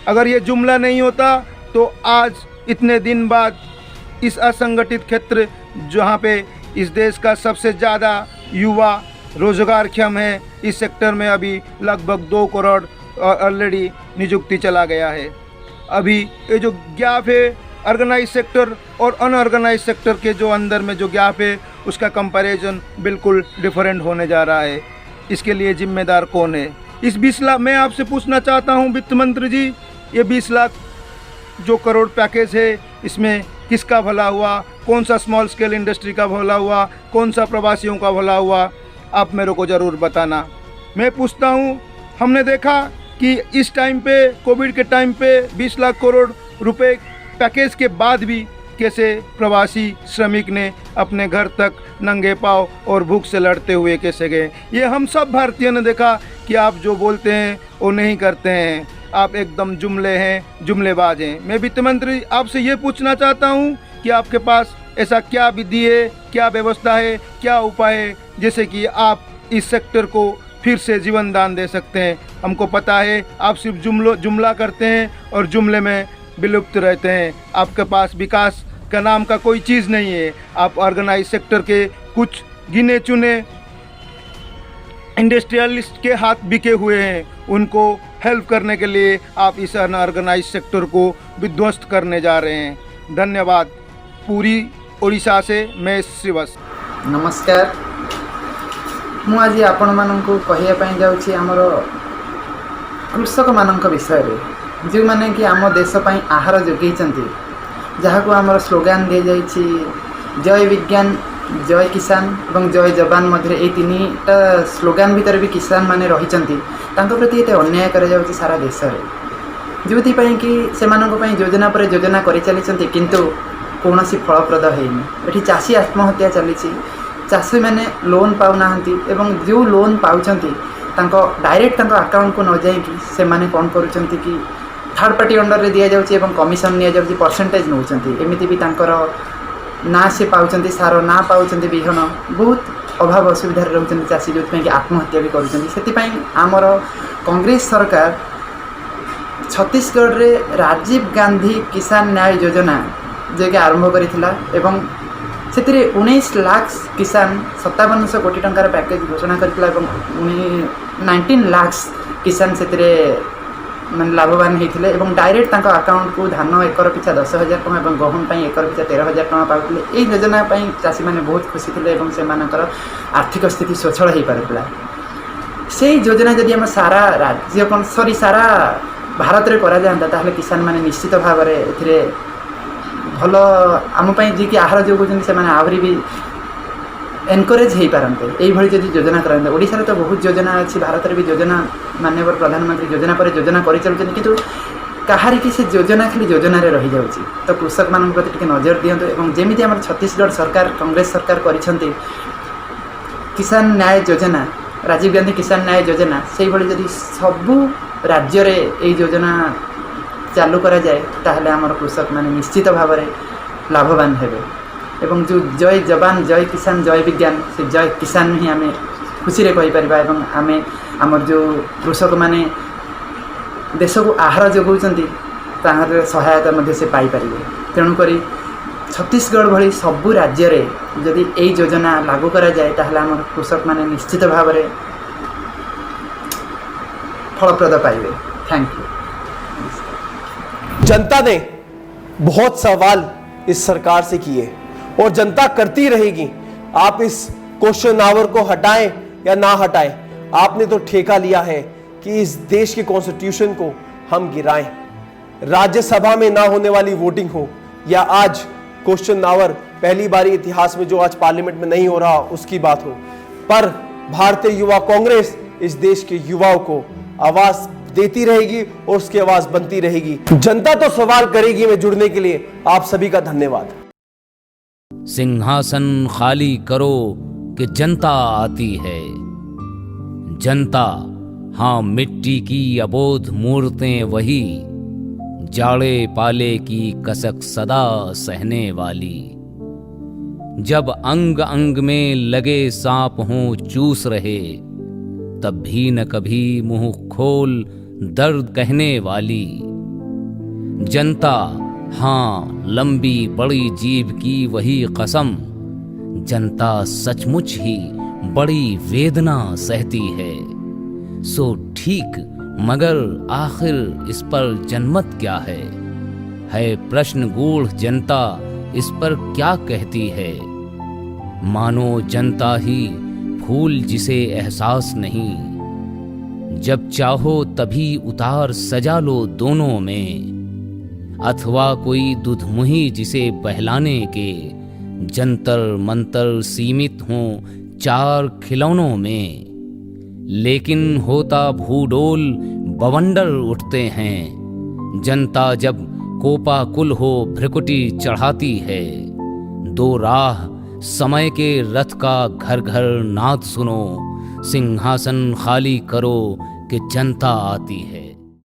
अगर ये जुमला नहीं होता तो आज इतने दिन बाद इस असंगठित क्षेत्र जहाँ पे इस देश का सबसे ज़्यादा युवा रोजगारक्षम है, इस सेक्टर में अभी लगभग 2 करोड़ ऑलरेडी नियुक्ति चला गया है। अभी ये जो गैप है ऑर्गेनाइज सेक्टर और अनऑर्गेनाइज सेक्टर के जो अंदर में जो गैप है उसका कंपैरिजन बिल्कुल डिफरेंट होने जा रहा है। इसके लिए जिम्मेदार कौन है? इस 20 लाख मैं आपसे पूछना चाहता हूँ वित्त मंत्री जी, ये 20 लाख जो करोड़ पैकेज है इसमें किसका भला हुआ? कौन सा स्मॉल स्केल इंडस्ट्री का भला हुआ? कौन सा प्रवासियों का भला हुआ? आप मेरे को ज़रूर बताना। मैं पूछता हूँ, हमने देखा कि इस टाइम पे, कोविड के टाइम पे 20 लाख करोड़ रुपए पैकेज के बाद भी कैसे प्रवासी श्रमिक ने अपने घर तक नंगे पांव और भूख से लड़ते हुए कैसे गए। ये हम सब भारतीयों ने देखा कि आप जो बोलते हैं वो नहीं करते हैं। आप एकदम जुमले हैं, जुमलेबाज हैं। मैं वित्त मंत्री आपसे ये पूछना चाहता हूँ कि आपके पास ऐसा क्या विधि है, क्या व्यवस्था है, क्या उपाय है जैसे कि आप इस सेक्टर को फिर से जीवन दान दे सकते हैं। हमको पता है आप सिर्फ जुमला करते हैं और जुमले में विलुप्त रहते हैं। आपके पास विकास का नाम का कोई चीज़ नहीं है। आप ऑर्गेनाइज सेक्टर के कुछ गिने चुने इंडस्ट्रियलिस्ट के हाथ बिके हुए हैं, उनको हेल्प करने के लिए आप इस अनऑर्गेनाइज सेक्टर को विध्वस्त करने जा रहे हैं। धन्यवाद। पूरी ओडिशा से मैं श्रीवत्स। नमस्कार। मु आज आपण मानक कहवाई जाऊँगी आमर कृषक मान विषय जो मैंने कि आम देश पर आहार जोगई जहाँ को आमर स्लोगान दी जाइए जय विज्ञान, जय किसान और जय जवान मध्य ये 3टा स्लोगान भितर भी किसान माने रही प्रति ये अन्याय करा सारा देश में, जो कि से योजना पर योजना कर चली किंतु कौन फलप्रद है। चाषी आत्महत्या चली, चाषी मैंने लोन पाऊना एवं जो लोन पाँच डायरेक्ट अकाउंट को न जाकि से माने कौन करुँच कि थर्ड पार्टी अंडर रे दिया जाउछि एवं कमिशन निया जाउछि, परसेंटेज नौचंती। एमिति भी तांकर ना से पाउचंती सार ना पाउचंती बिहन बहुत अभाव असुविधा रहउछंती चाषी, जो कि आत्महत्या भी करुछंती। सेति पई आमर कांग्रेस सरकार छत्तीसगढ़ रे राजीव गांधी किसान न्याय योजना जे के आरंभ करिथिला एवं सेतिरे 19 लाख किसान 5700 कोटी टंकार पैकेज घोषणा करिथिला एवं 19 लाख किसान सेतिरे मैंने लाभवान होते एवं डायरेक्ट अकाउंट को धान एकर पिछा 10,000 टଙ୍କା और गहूम एकर पिछा 13,000 टଙ୍କା पाते। यही योजना चाषी मैंने बहुत खुशी थे और से आर्थिक स्थिति स्वच्छल हो पारा। से योजना जदि आम सारा राज्य सारा भारत में करा जाता ताहले किसान माने निश्चित भाव में भल आमपाई जी कि आहार जोगुं से आहरी भी एनकरेज हो पारते। यही जब योजना करते ओडिशा तो बहुत योजना अच्छी, भारत में भी योजना माननीय प्रधानमंत्री योजना पर योजना कर चलुँच किंतु कहारी की से योजना खाली योजना रे रही जाउछि। तो कृषक मान प्रति नजर दिंतु एवं जमी आम छत्तीसगढ़ सरकार कांग्रेस सरकार करिसेंती किसान न्याय योजना, राजीव गांधी किसान न्याय योजना, से भाई जब सबू राज्य रे ये योजना चालू करा जाए ताहले आमर कृषक माने निश्चित भाव में लाभवान हेबे। एवं जो जय जवान, जय किसान, जय विज्ञान, से जय किसान ही आम खुशी रे कहि परिबा एवं आम आमर जो कृषक माने देश को आहार जोगाउछंती ताहार सहायता मध्य से पाई परिबे। तेणुक छत्तीसगढ़ भली सबू राज्य रे जदि एई योजना लागू करा जाए ताहले आमर कृषक माने निश्चित भाव में फलप्रद पाइबे। Thank you. जनता ने बहुत सवाल इस सरकार से किए और जनता करती रहेगी। आप इस क्वेश्चन आवर को हटाएं या ना हटाएं, आपने तो ठेका लिया है कि इस देश के कॉन्स्टिट्यूशन को हम गिराएं। राज्यसभा में ना होने वाली वोटिंग हो या आज क्वेश्चन आवर पहली बार इतिहास में जो आज पार्लियामेंट में नहीं हो रहा उसकी बात हो, पर भारतीय युवा कांग्रेस इस देश के युवाओं को आवाज देती रहेगी और उसकी आवाज बनती रहेगी। जनता तो सवाल करेगी में जुड़ने के लिए आप सभी का धन्यवाद। सिंहासन खाली करो कि जनता आती है। जनता, हाँ, मिट्टी की अबोध मूर्तें वही, जाड़े पाले की कसक सदा सहने वाली। जब अंग अंग में लगे सांप हों चूस रहे, तब भी न कभी मुंह खोल दर्द कहने वाली। जनता, हाँ, लंबी बड़ी जीभ की वही कसम, जनता सचमुच ही बड़ी वेदना सहती है। सो ठीक, मगर आखिर इस पर जनमत क्या है प्रश्न गूढ़। जनता इस पर क्या कहती है? मानो जनता ही फूल जिसे एहसास नहीं। जब चाहो तभी उतार सजा लो दोनों में, अथवा कोई दुधमुही जिसे बहलाने के जंतर मंतर सीमित हों चार खिलौनों में। लेकिन होता भूडोल बवंडर उठते हैं, जनता जब कोपाकुल हो भ्रिकुटी चढ़ाती है। दो राह समय के रथ का घर घर नाद सुनो, सिंहासन खाली करो कि जनता आती है।